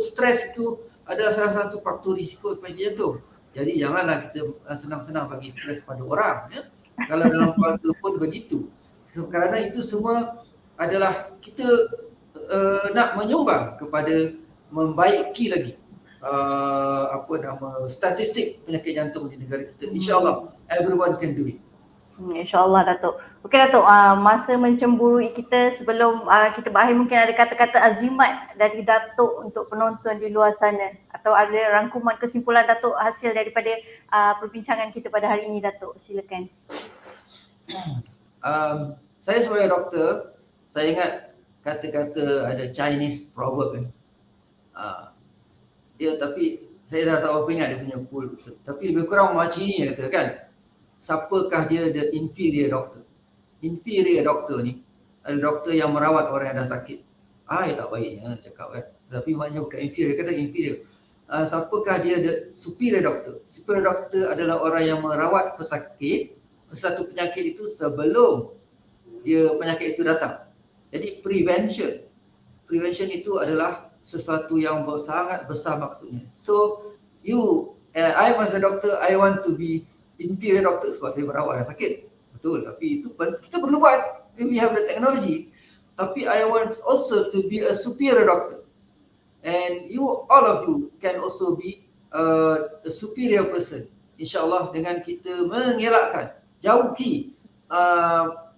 Speaker 2: stress itu adalah salah satu faktor risiko penyakit jantung. Jadi janganlah kita senang-senang bagi stres pada orang, ya. Kalau dalam keluarga pun begitu. Kerana itu semua adalah kita nak menyumbang kepada membaiki lagi statistik penyakit jantung di negara kita. InsyaAllah everyone can do it.
Speaker 1: InsyaAllah Datuk. Okey Datuk, masa mencemburui kita sebelum kita berakhir, mungkin ada kata-kata azimat dari Datuk untuk penonton di luar sana, atau ada rangkuman kesimpulan Datuk hasil daripada perbincangan kita pada hari ini Datuk, silakan.
Speaker 2: Saya sebagai doktor, saya ingat kata-kata ada Chinese proverb kan. Dia tapi saya dah tak apa ingat dia punya full, tapi lebih kurang macam ni kata kan. Siapakah dia the inferior doctor? Inferior doctor ni adalah doktor yang merawat orang yang dah sakit. Ya tak baiknya cakap kan. Tapi maknanya bukan inferior, kata inferior. Siapakah dia the superior doctor? Superior doctor adalah orang yang merawat pesakit, satu penyakit itu sebelum penyakit itu datang. Jadi prevention itu adalah sesuatu yang sangat besar maksudnya. So I as a doctor, I want to be inferior doctor sebab saya merawat orang sakit. Betul, tapi itu kita perlu buat. We have the technology. Tapi I want also to be a superior doctor. And all of you can also be a superior person. InsyaAllah dengan kita mengelakkan, jauhi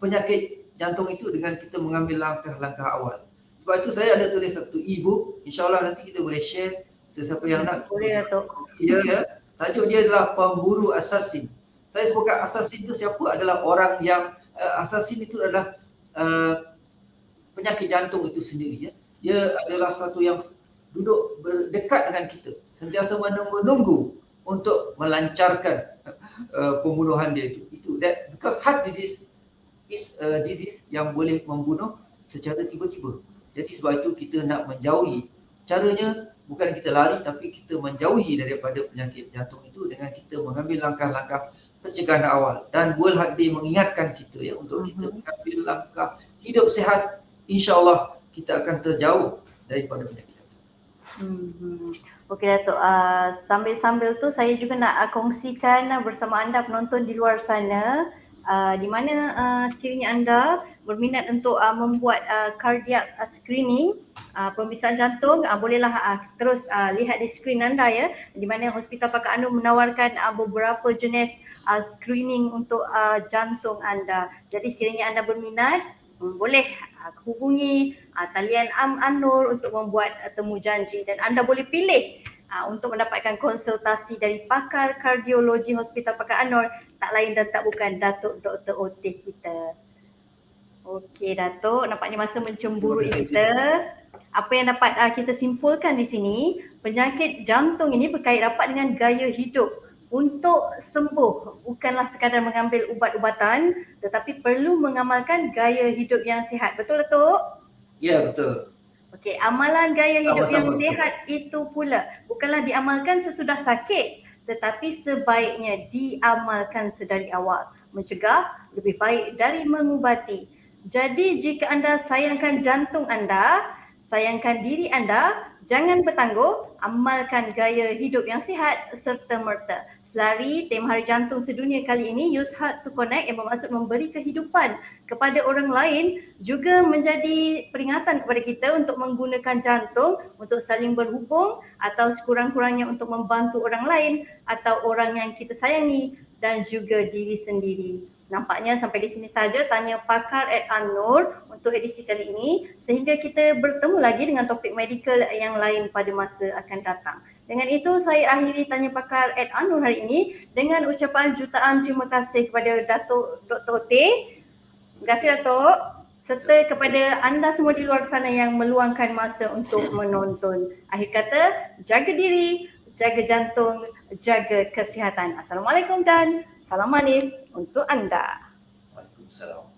Speaker 2: penyakit jantung itu dengan kita mengambil langkah-langkah awal. Sebab itu saya ada tulis satu e-book. InsyaAllah nanti kita boleh share sesiapa yang nak.
Speaker 1: Boleh Datuk.
Speaker 2: Ya. Tajuk dia adalah pemburu assassin. Saya sebutkan assassin itu siapa adalah orang yang assassin itu adalah penyakit jantung itu sendiri, ya. Dia adalah satu yang duduk berdekat dengan kita, sentiasa menunggu-nunggu untuk melancarkan pembunuhan dia itu. That because heart disease is a disease yang boleh membunuh secara tiba-tiba. Jadi sebab itu kita nak menjauhi. Caranya bukan kita lari, tapi kita menjauhi daripada penyakit jantung itu dengan kita mengambil langkah-langkah pencegahan awal. Dan World Heart Day mengingatkan kita, ya, untuk kita mengambil langkah hidup sihat. InsyaAllah kita akan terjauh daripada penyakit jantung.
Speaker 1: Okey Datuk, sambil-sambil tu saya juga nak kongsikan bersama anda penonton di luar sana, di mana sekiranya anda berminat untuk membuat cardiac screening, pemeriksaan jantung, bolehlah terus lihat di skrin anda, ya, di mana Hospital Pakar Anur menawarkan beberapa jenis screening untuk jantung anda. Jadi sekiranya anda berminat, boleh hubungi talian Anur untuk membuat temu janji, dan anda boleh pilih untuk mendapatkan konsultasi dari pakar kardiologi Hospital Pakar Anur, tak lain dan tak bukan Datuk Dr. Oteh kita. Okey Datuk, nampaknya masa mencemburui kita. Apa yang dapat kita simpulkan di sini, penyakit jantung ini berkait rapat dengan gaya hidup. Untuk sembuh bukanlah sekadar mengambil ubat-ubatan, tetapi perlu mengamalkan gaya hidup yang sihat. Betul Datuk?
Speaker 2: Ya, betul.
Speaker 1: Okey, amalan gaya hidup yang sihat itu pula bukanlah diamalkan sesudah sakit, tetapi sebaiknya diamalkan sedari awal. Mencegah lebih baik dari mengubati. Jadi jika anda sayangkan jantung anda, sayangkan diri anda, jangan bertangguh, amalkan gaya hidup yang sihat serta merta. Selari tema Hari Jantung Sedunia kali ini, Use Heart to Connect, yang bermaksud memberi kehidupan kepada orang lain, juga menjadi peringatan kepada kita untuk menggunakan jantung untuk saling berhubung atau sekurang-kurangnya untuk membantu orang lain atau orang yang kita sayangi dan juga diri sendiri. Nampaknya sampai di sini saja Tanya Pakar @Anur untuk edisi kali ini, sehingga kita bertemu lagi dengan topik medical yang lain pada masa akan datang. Dengan itu saya akhiri Tanya Pakar @Anur hari ini dengan ucapan jutaan terima kasih kepada Datuk Dr. Oteh. Terima kasih Datuk, serta kepada anda semua di luar sana yang meluangkan masa untuk menonton. Akhir kata, jaga diri, jaga jantung, jaga kesihatan. Assalamualaikum dan salam manis untuk anda.
Speaker 2: Waalaikumsalam.